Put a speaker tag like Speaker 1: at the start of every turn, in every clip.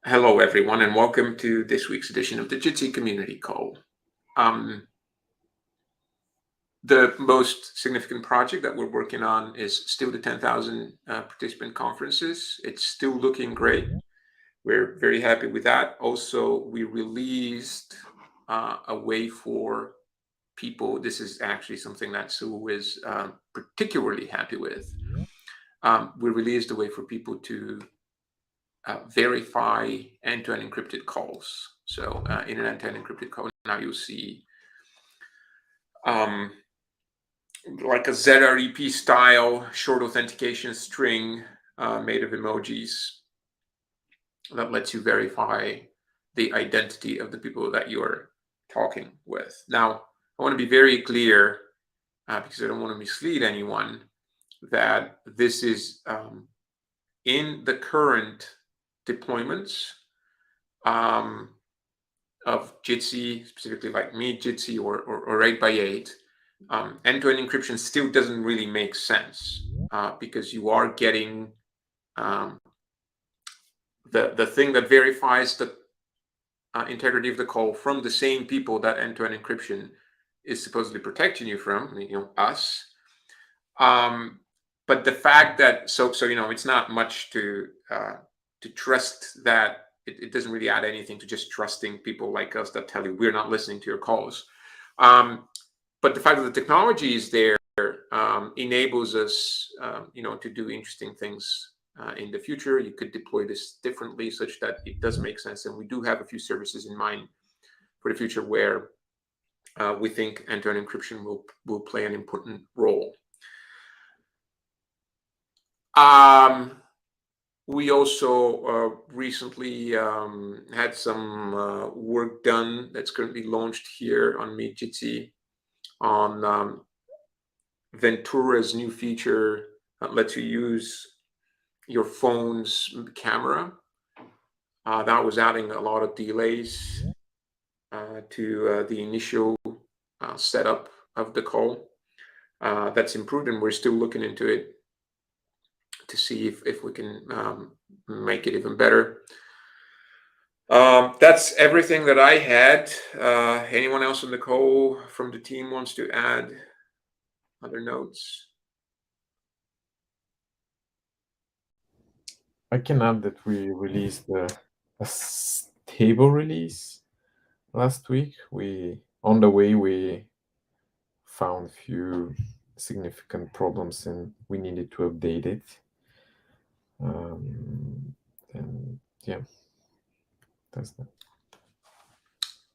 Speaker 1: Hello, everyone, and welcome to this week's edition of the Jitsi Community Call. Um, the most significant project that we're working on is still the 10,000 participant conferences. It's still looking great. We're very happy with that. Also, we released a way for people. This is actually something that Sue is particularly happy with. We released a way for people to verify end-to-end encrypted calls. So in an end-to-end encrypted call, now you'll see um, like a ZREP style short authentication string made of emojis that lets you verify the identity of the people that you're talking with. Now, I want to be very clear because I don't want to mislead anyone that this is in the current deployments of Jitsi, specifically like me, Jitsi, or 8x8, end-to-end encryption still doesn't really make sense because you are getting the thing that verifies the integrity of the call from the same people that end-to-end encryption is supposedly protecting you from, us. But the fact that it's not much to trust that. It doesn't really add anything to just trusting people like us that tell you we're not listening to your calls. But the fact that the technology is there enables us, to do interesting things in the future. You could deploy this differently such that it does make sense. And we do have a few services in mind for the future where we think end-to-end encryption will play an important role. We also recently had some work done that's currently launched here on Jitsi on Ventura's new feature that lets you use your phone's camera. That was adding a lot of delays to the initial setup of the call. That's improved, and we're still looking into it to see if we can make it even better. That's everything that I had. Anyone else on the call from the team wants to add other notes?
Speaker 2: I can add that we released a stable release last week. On the way we found few significant problems and we needed to update it. And yeah, that's that.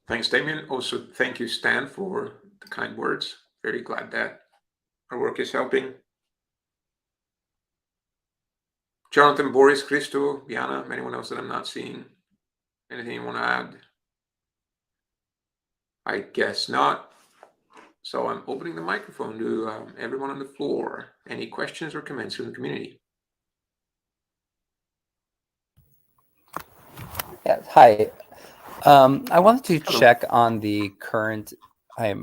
Speaker 1: Thanks, Damien. Also, thank you, Stan, for the kind words. Very glad that our work is helping. Jonathan, Boris, Christo, Diana, anyone else that I'm not seeing? Anything you want to add? I guess not. So I'm opening the microphone to everyone on the floor. Any questions or comments from the community?
Speaker 3: Yeah, hi. I wanted to
Speaker 1: Hello.
Speaker 3: check on the current. I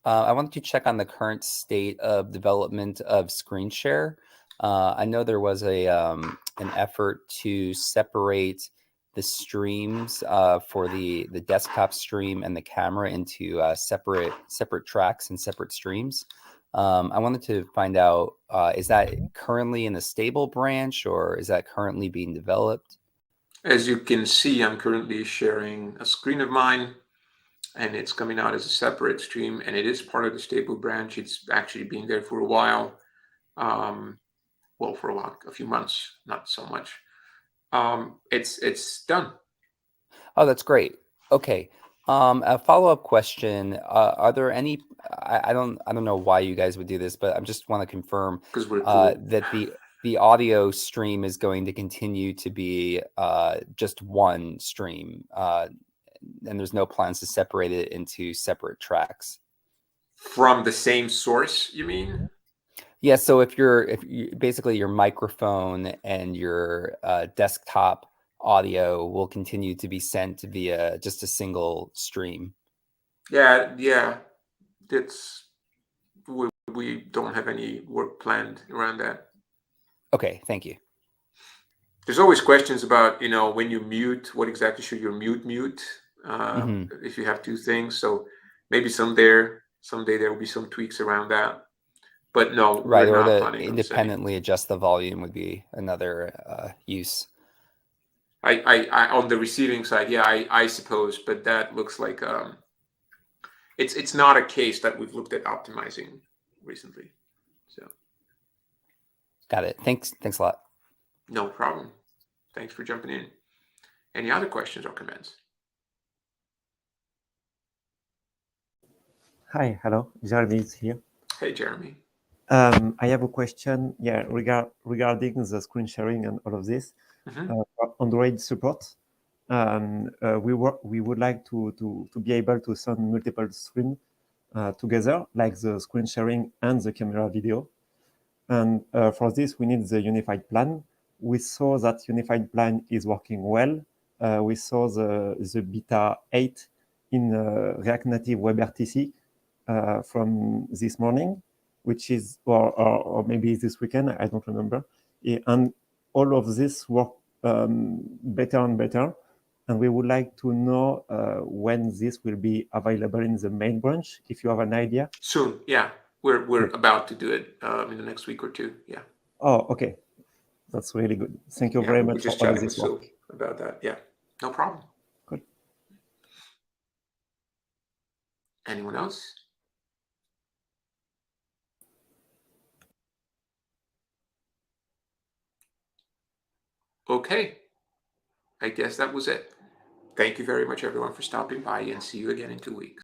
Speaker 3: wanted to check on the current state of development of screen share. I know there was an effort to separate the streams for the desktop stream and the camera into separate tracks and separate streams. I wanted to find out, is that currently in the stable branch, or is that currently being developed?
Speaker 1: As you can see, I'm currently sharing a screen of mine, and it's coming out as a separate stream, and it is part of the stable branch. It's actually been there for a while. Well, for a few months, not so much. It's done.
Speaker 3: Oh, that's great. Okay. A follow-up question. Are there any, I don't know why you guys would do this, but I just want to confirm
Speaker 1: Because we're cool.
Speaker 3: that the audio stream is going to continue to be just one stream, and there's no plans to separate it into separate tracks.
Speaker 1: From the same source, you mean?
Speaker 3: Yeah. So if you basically your microphone and your desktop audio will continue to be sent via just a single stream.
Speaker 1: Yeah. We don't have any work planned around that.
Speaker 3: Okay, thank you.
Speaker 1: There's always questions about, when you mute, what exactly should your mute
Speaker 3: Mhm.
Speaker 1: if you have two things. So maybe someday there will be some tweaks around that. But no,
Speaker 3: Right,
Speaker 1: we're
Speaker 3: or
Speaker 1: not
Speaker 3: to
Speaker 1: planning on setting.
Speaker 3: independently adjust the volume would be another use.
Speaker 1: I on the receiving side, yeah, I suppose, but that looks like it's not a case that we've looked at optimizing recently. So
Speaker 3: Got it. Thanks a lot.
Speaker 1: no problem. Thanks for jumping in. Any other questions or comments?
Speaker 4: Hi, hello, Jeremy is here.
Speaker 1: Hey, Jeremy.
Speaker 4: I have a question, regarding the screen sharing and all of this. For Android support. We would like to be able to send multiple screens together, like the screen sharing and the camera video. And for this, we need the unified plan. We saw that unified plan is working well. We saw the beta 8 in React Native WebRTC from this morning, which is, or maybe this weekend, I don't remember. And all of this work better and better. And we would like to know when this will be available in the main branch, if you have an idea.
Speaker 1: Soon, yeah. We're about to do it in the next week or two. Yeah.
Speaker 4: Oh, okay. That's really good. Thank you
Speaker 1: Yeah,
Speaker 4: very
Speaker 1: we're
Speaker 4: much
Speaker 1: just
Speaker 4: for all
Speaker 1: chatting with
Speaker 4: this work.
Speaker 1: Sil about that. Yeah, no problem.
Speaker 4: Good.
Speaker 1: Anyone else? Okay. I guess that was it. Thank you very much, everyone, for stopping by, and see you again in 2 weeks.